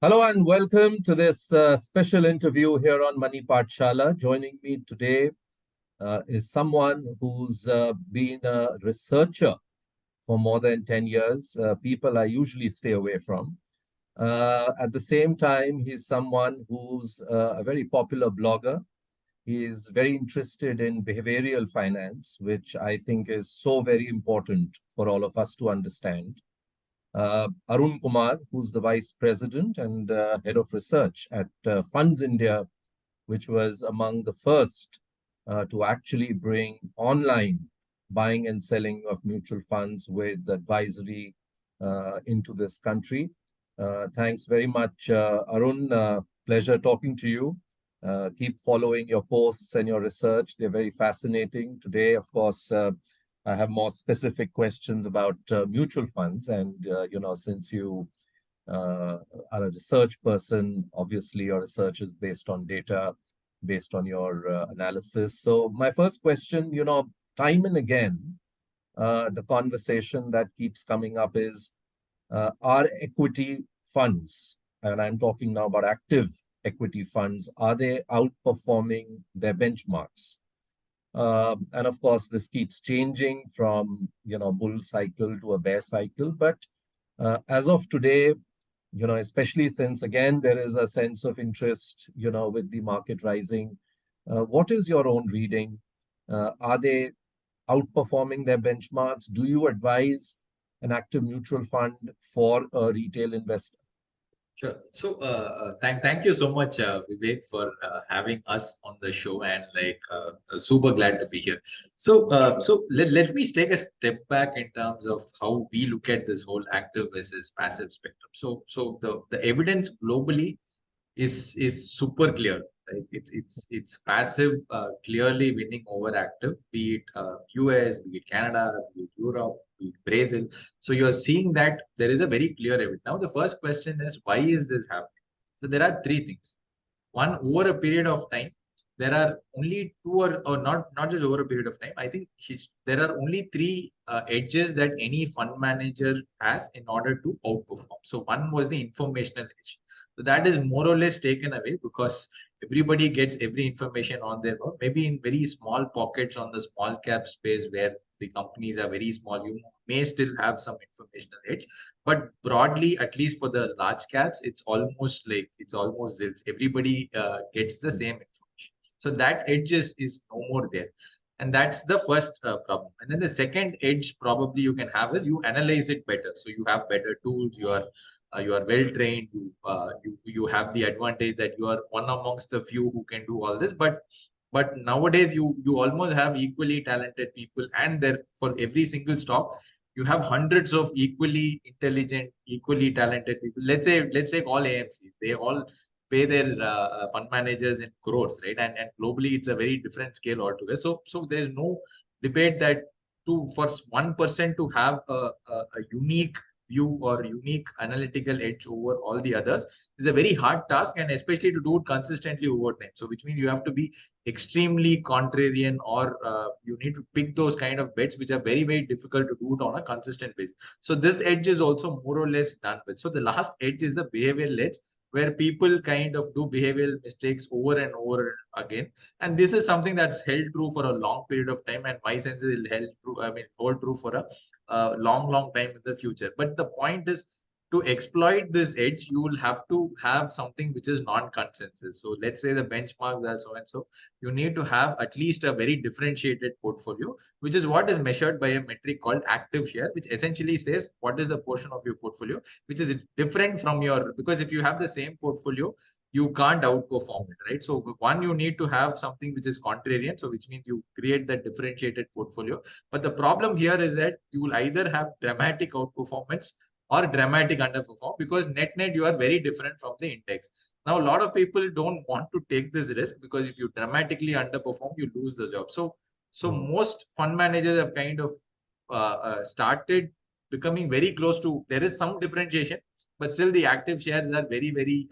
Hello and welcome to this special interview here on Money Paathshaala. Joining me today is someone who's been a researcher for more than 10 years. People I usually stay away from. At the same time, he's someone who's a very popular blogger. He is very interested in behavioral finance, which I think is so very important for all of us to understand. Arun Kumar, who's the vice president and head of research at FundsIndia, which was among the first to actually bring online buying and selling of mutual funds with advisory into this country. Thanks very much, Arun. Pleasure talking to you. Keep following your posts and your research. They're very fascinating. Today, of course, I have more specific questions about mutual funds. And, since you are a research person, obviously your research is based on data, based on your analysis. So my first question, time and again, the conversation that keeps coming up is, are equity funds, and I'm talking now about active equity funds, are they outperforming their benchmarks? And of course, this keeps changing from, bull cycle to a bear cycle. But as of today, especially since, again, there is a sense of interest, with the market rising, what is your own reading? Are they outperforming their benchmarks? Do you advise an active mutual fund for a retail investor? Sure. So, thank you so much, Vivek, for having us on the show, and super glad to be here. Let me take a step back in terms of how we look at this whole active versus passive spectrum. The evidence globally is super clear. Right? It's passive, clearly winning over active, be it US, be it Canada, be it Europe, be it Brazil. So you're seeing that there is a very clear evidence. Now the first question is, why is this happening? So there are three things. One, over a period of time, there are only two, or not just over a period of time. I think there are only three edges that any fund manager has in order to outperform. So one was the informational edge. So that is more or less taken away because everybody gets every information on their own. Maybe in very small pockets on the small cap space where the companies are very small, you may still have some informational edge. But broadly, at least for the large caps, it's almost zilch. Everybody gets the same information. So that edge is no more there. And that's the first problem. And then the second edge probably you can have is you analyze it better. So you have better tools, you are well trained, you have the advantage that you are one amongst the few who can do all this. But nowadays you almost have equally talented people, and there for every single stock you have hundreds of equally intelligent, equally talented people. Let's take all AMCs. They all pay their fund managers in crores, right? And globally, it's a very different scale altogether. So there's no debate that for one person to have a unique view or unique analytical edge over all the others is a very hard task, and especially to do it consistently over time. So which means you have to be extremely contrarian, or you need to pick those kind of bets which are very, very difficult to do it on a consistent basis. So this edge is also more or less done with. So the last edge is the behavioral edge, where people kind of do behavioral mistakes over and over again. And this is something that's held true for a long period of time. And my sense is hold true for a long time in the future. But the point is, to exploit this edge, you will have to have something which is non-consensus. So let's say the benchmarks are so and so. You need to have at least a very differentiated portfolio, which is what is measured by a metric called active share, which essentially says what is the portion of your portfolio which is different from your, because if you have the same portfolio, you can't outperform it, right? So one, you need to have something which is contrarian, so which means you create that differentiated portfolio. But the problem here is that you will either have dramatic outperformance or dramatic underperform, because net you are very different from the index. Now, a lot of people don't want to take this risk, because if you dramatically underperform, you lose the job. So most fund managers have kind of started becoming very close to, there is some differentiation, but still the active shares are very, very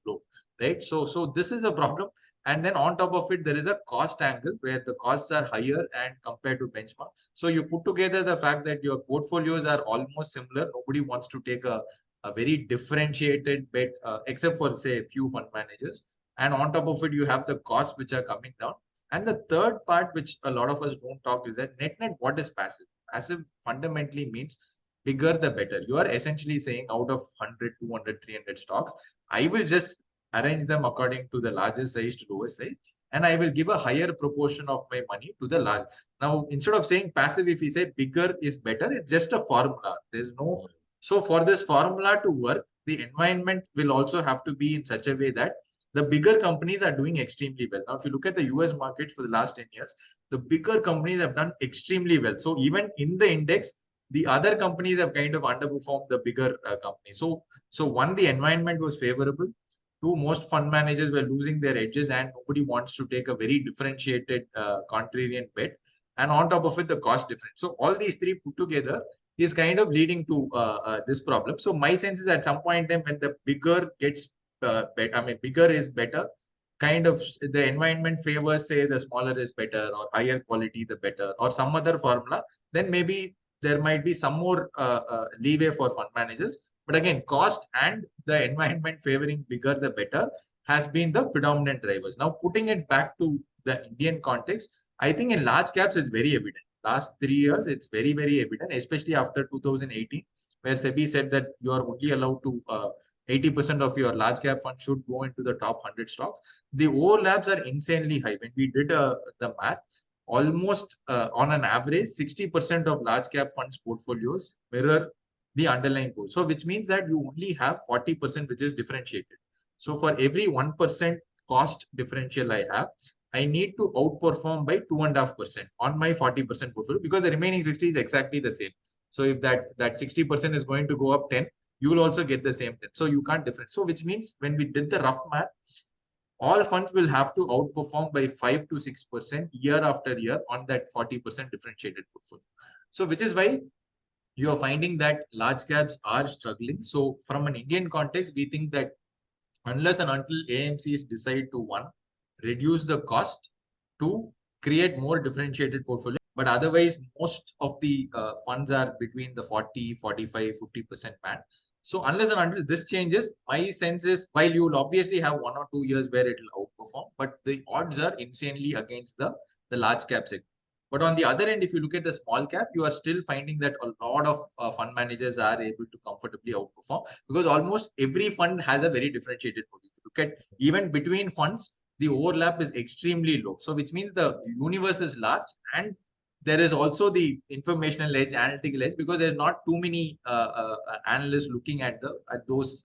low, right? So this is a problem. And then on top of it, there is a cost angle where the costs are higher and compared to benchmark. So you put together the fact that your portfolios are almost similar. Nobody wants to take a a very differentiated bet, except for say a few fund managers. And on top of it, you have the costs which are coming down. And the third part, which a lot of us don't talk, is that net, what is passive? Passive fundamentally means bigger the better. You are essentially saying out of 100, 200, 300 stocks, I will just arrange them according to the larger size to lower size, and I will give a higher proportion of my money to the large. Now, instead of saying passive, if we say bigger is better, it's just a formula. There's no. So for this formula to work, the environment will also have to be in such a way that the bigger companies are doing extremely well. Now, if you look at the US market for the last 10 years, the bigger companies have done extremely well. So even in the index, the other companies have kind of underperformed the bigger companies. So one, the environment was favorable. Two, most fund managers were losing their edges, and nobody wants to take a very differentiated contrarian bet. And on top of it, the cost difference. So all these three put together is kind of leading to this problem. So my sense is at some point in time when the bigger gets better, I mean, bigger is better, kind of the environment favors, say the smaller is better or higher quality, the better, or some other formula, then maybe there might be some more leeway for fund managers. But again, cost and the environment favoring bigger the better has been the predominant drivers. Now, putting it back to the Indian context, I think in large caps, it's very evident. Last 3 years, it's very, very evident, especially after 2018, where SEBI said that you are only allowed to 80% of your large cap fund should go into the top 100 stocks. The overlaps are insanely high. When we did the math, almost on an average, 60% of large cap funds portfolios mirror the underlying pool. So which means that you only have 40% which is differentiated. So for every 1% cost differential I have, I need to outperform by 2.5% on my 40% portfolio, because the remaining 60 is exactly the same. So if that 60% is going to go up 10, you will also get the same 10. So you can't different. So which means when we did the rough math, all funds will have to outperform by 5 to 6% year after year on that 40% differentiated portfolio. So which is why you are finding that large caps are struggling. So from an Indian context, we think that unless and until AMCs decide to, one, reduce the cost, two, create more differentiated portfolio, but otherwise most of the funds are between the 40, 45, 50% band. So unless and until this changes, my sense is, while you will obviously have 1 or 2 years where it will outperform, but the odds are insanely against the large cap segment. But on the other end, if you look at the small cap, you are still finding that a lot of fund managers are able to comfortably outperform, because almost every fund has a very differentiated portfolio. If you look at even between funds, the overlap is extremely low. So which means the universe is large, and there is also the informational edge, analytical edge, because there's not too many analysts looking at those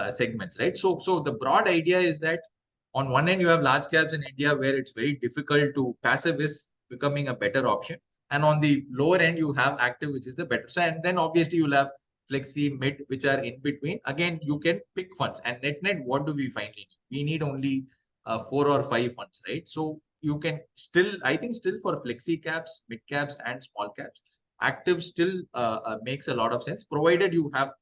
segments, right? So the broad idea is that on one end, you have large caps in India where it's very difficult to passive is becoming a better option. And on the lower end, you have active, which is the better. So, and then obviously you'll have flexi, mid, which are in between. Again, you can pick funds. And net, what do we finally need? We need only 4 or 5 funds, right? So you can still, I think still for flexi caps, mid caps and small caps, active still makes a lot of sense, provided you have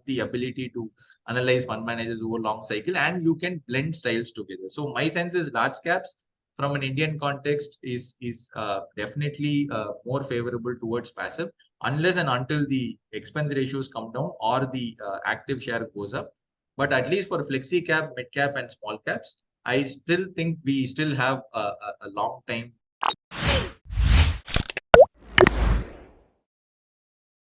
the ability to analyze fund managers over long cycle, and you can blend styles together. So my sense is large caps from an Indian context is definitely more favorable towards passive, unless and until the expense ratios come down or the active share goes up. But at least for flexi cap, mid cap, and small caps, I still think we still have a long time